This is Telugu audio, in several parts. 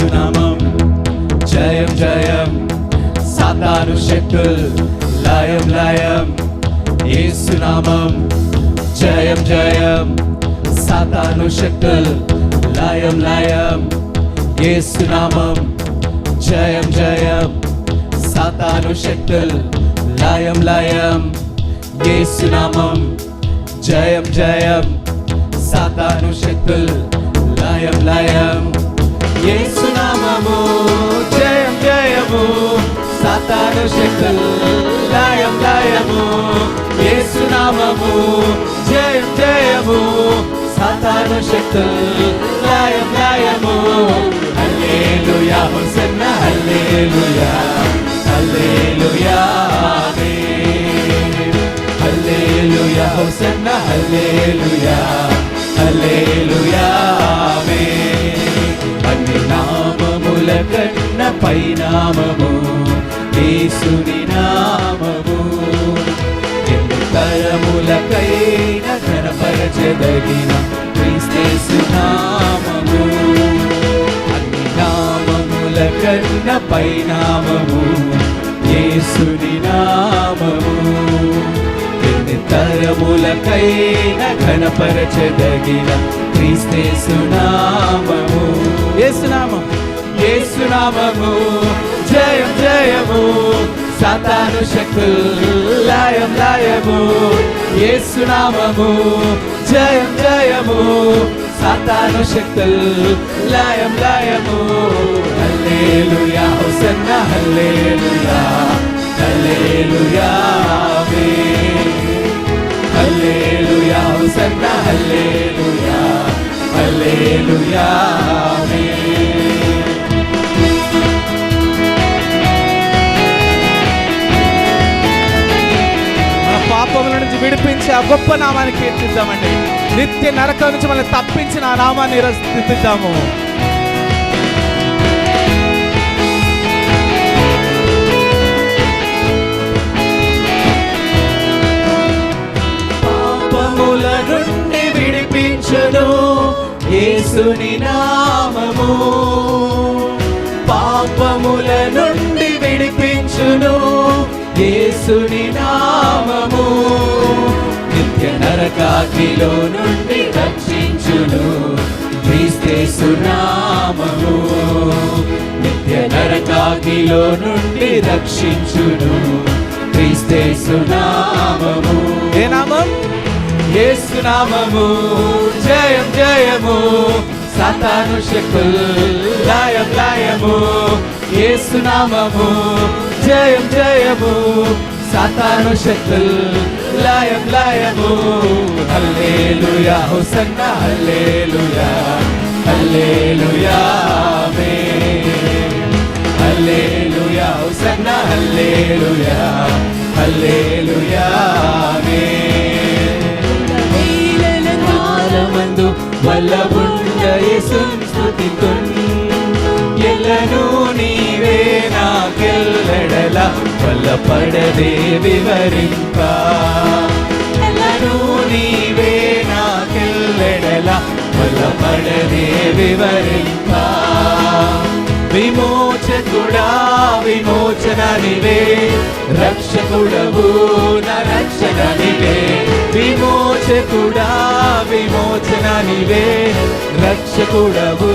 యేసునామం జయం జయం, సాతాను శక్తులు లయం లయం. యేసునామం జయం జయం, సాతాను శక్తులు లయం లయం. యేసునామం జయం జయం, సాతాను శక్తులు లయం లయం. యేసునామం జయం జయం, సాతాను శక్తులు లయం లయం. యేసునామము జయం జయము, సాతాను శక్తులు లయం లయము. యేసునామము జయం జయము, సాతాను శక్తులు లయం లయము. హల్లెలూయా హోసన్నా హల్లెలూయా హల్లెలూయా ఆమేన్. హల్లెలూయా హోసన్నా హల్లెలూయా హల్లెలూయా ఆమేన్. అన్ని నామముల కన్న పైనామము యేసుని నామము. ఎన్ని తరములకైన ఘనపరచదగిన క్రీస్తు నామము. అన్ని నామముల కన్న పైనామము యేసుని నామము. ఎన్ని తరములకైన ఘనపరచదగిన క్రీస్తు నామము. యేసునామం యేసునామము జయం జయము, సాతాను శక్తులు లయం లయము. యేసునామము జయం జయము, సాతాను శక్తులు లయం లయము. హల్లెలూయా హోసన్నా హల్లెలూయా హల్లెలూయా ఆమేన్. హల్లెలూయా హోసన్నా హల్లెలూయా హల్లెలూయా ఆమేన్. పాపముల నుంచి విడిపించి ఆ గొప్ప నామాన్ని కీర్తిద్దామండి. నిత్య నరకం నుంచి మనల్ని తప్పించిన ఆ నామాన్ని స్తుతిద్దాము. పాపముల నుండి విడిపించును యేసుని నామము. పాపముల నుండి విడిపించును యేసుని నామము. నిత్య నరకాగ్నిలో నుండి రక్షించును క్రీస్తు నామము. నిత్య నరకాగ్నిలో నుండి రక్షించును క్రీస్తు నామము. ఏ నామం? యేసు నామము జయం జయము, సాతాను శక్తులు లయం లయము. యేసు నామము జయం జయము, సాతాను శక్తులు లయం లయము. హల్లెలూయా హోసన్నా హల్లెలూయా హల్లెలూయా ఆమేన్. హల్లెలూయా హోసన్నా హల్లెలూయా హల్లెలూయా ఆమేన్. కాలమందు వల్లభుండ యేసుని స్తుతితున్, ఎల్లను నీవే నాకెల్లెడల వల్లపడదే వివరింప. ఎల్లను నీవే నాకెల్లెడల వల్లపడదే వివరింప. విమోచకుడా విమోచన నివే, రక్షకుడవు నా రక్షణ నివే. విమోచకుడా విమోచన నివే, రక్షకుడవు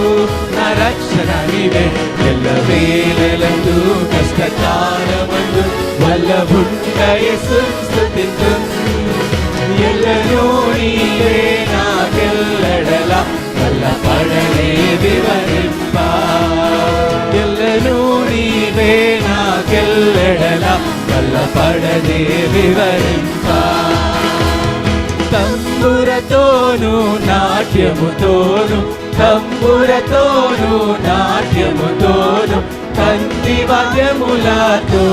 నా రక్షణ నివే. ఎల్లవేళలందు కష్టకాలమందు వల్లభుండ యేసుని స్తుతింతున్, ఎల్లను నీవే నాకెల్లెడల వల్లపడదే వివరింప. ఎల్లను నీవే నాకెల్లెడల వల్లపడదే వివరింప. తంబురతోను నాట్యముతోను, తంబురతోను నాట్యముతోను, తంతి వాద్యములతో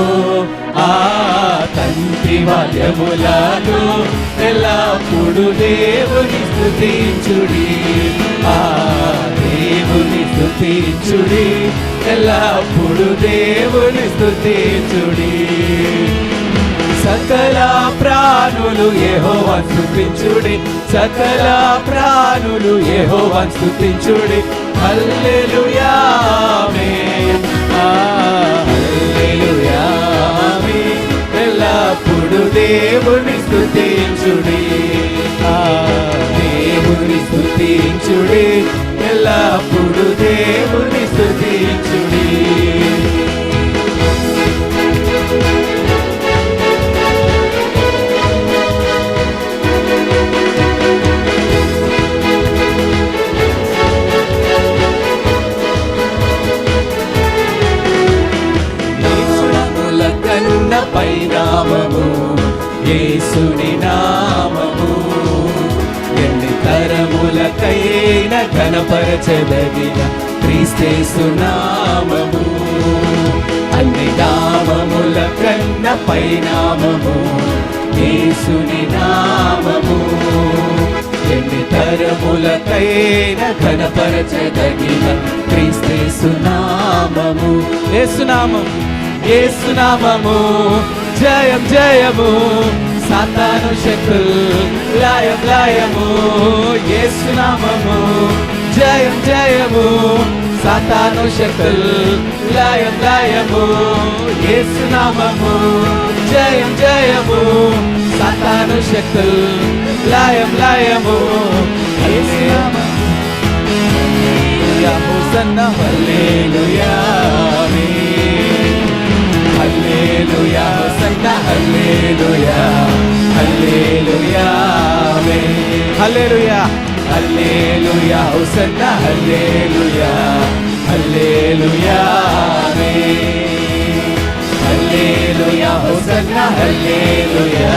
ఆ తంతి వాద్యములతో ఎల్లప్పుడు దేవుని స్తుతించుడి. ఆ దేవుని స్తుతించుడి, ఎల్లప్పుడు దేవుని స్తుతించుడి. సకల ప్రాణులు యెహోవాను స్తుతించుడి, సకల ప్రాణులు యెహోవాను స్తుతించుడి. హల్లెలూయా స్తుతించుడి దేవుని స్తుతించుడి ఎల్లప్పుడు దేవుని స్తుతించుడి కన్న పైనామము యేసుని నామము ఎన్ని తరములకైన ఘనపరచదగిన క్రీస్తేసు నామము అన్ని నామముల కన్న పైనామము యేసుని నామము ఎన్ని తరములకైన ఘనపరచదగిన క్రీస్తేసు నామము యేసునామం యేసునామము జయం జయము సాతాను శక్తులు లయం లయము యేసునామము జయం జయము సాతాను శక్తులు లయం లయము యేసునామము జయం జయము సాతాను శక్తులు లయం లయము యేసునామము hosanna hallelujah hallelujah hosanna hallelujah hallelujah hallelujah hallelujah hosanna hallelujah hallelujah hallelujah hosanna హల్లెలూయా